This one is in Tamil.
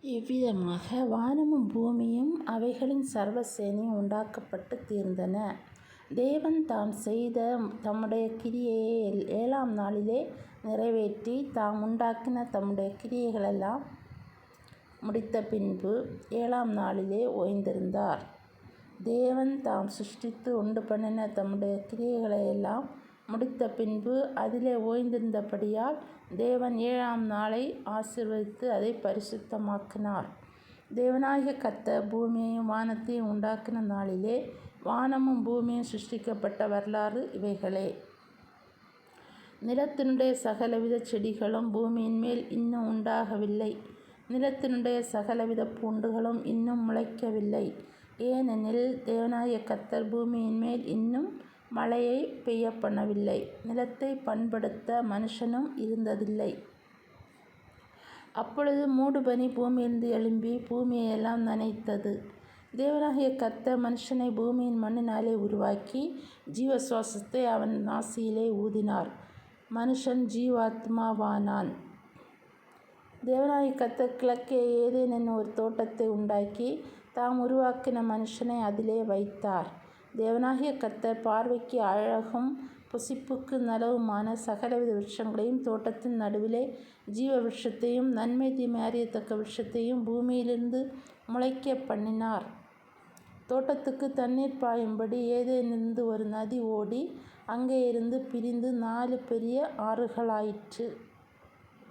இவ்விதமாக வானமும் பூமியும் அவைகளின் சர்வ சேனையும் உண்டாக்கப்பட்டு தீர்ந்தன. தேவன் தாம் செய்த தம்முடைய கிரியையை 7ஆம் நாளிலே நிறைவேற்றி தாம் உண்டாக்கின தம்முடைய கிரியைகளெல்லாம் முடித்த பின்பு 7ஆம் நாளிலே ஓய்ந்திருந்தார். தேவன் தாம் சிருஷ்டித்து உண்டு பண்ணின தம்முடைய கிரியைகளையெல்லாம் முடித்த பின்பு அதிலே ஓய்ந்திருந்தபடியால் தேவன் 7ஆம் நாளை ஆசீர்வதித்து அதை பரிசுத்தமாக்கினார். தேவனாகிய கர்த்தர் பூமியையும் வானத்தையும் உண்டாக்கின நாளிலே வானமும் பூமியும் சிருஷ்டிக்கப்பட்ட வரலாறு இவைகளே. நிலத்தினுடைய சகலவித செடிகளும் பூமியின் மேல் இன்னும் உண்டாகவில்லை. நிலத்தினுடைய சகலவித பூண்டுகளும் இன்னும் முளைக்கவில்லை. ஏனெனில் தேவனாகிய கர்த்தர் பூமியின் மேல் இன்னும் மழையை பெய்யப்பண்ணவில்லை. நிலத்தை பண்படுத்த மனுஷனும் இருந்ததில்லை. அப்பொழுது மூடுபனி பூமியிலிருந்து எழும்பி பூமியையெல்லாம் நனைத்தது. தேவனாகிய கர்த்தர் மனுஷனை பூமியின் மண்ணினாலே உருவாக்கி ஜீவ சுவாசத்தை அவன் நாசியிலே ஊதினார். மனுஷன் ஜீவாத்மாவானான். தேவனாகிய கர்த்தர் கிழக்கே ஏதேன் என்னும் ஒரு தோட்டத்தை உண்டாக்கி தாம் உருவாக்கின மனுஷனை அதிலே வைத்தார். தேவனாகிய கர்த்தர் பார்வைக்கு அழகும் புசிப்புக்கு நலவுமான சகலவித விருட்சங்களையும் தோட்டத்தின் நடுவிலே ஜீவ விருட்சத்தையும் நன்மை தீமை அறியத்தக்க விருட்சத்தையும் பூமியிலிருந்து முளைக்க பண்ணினார். தோட்டத்துக்கு தண்ணீர் பாயும்படி ஏதேனிலிருந்து ஒரு நதி ஓடி அங்கே இருந்து பிரிந்து 4 பெரிய ஆறுகளாயிற்று.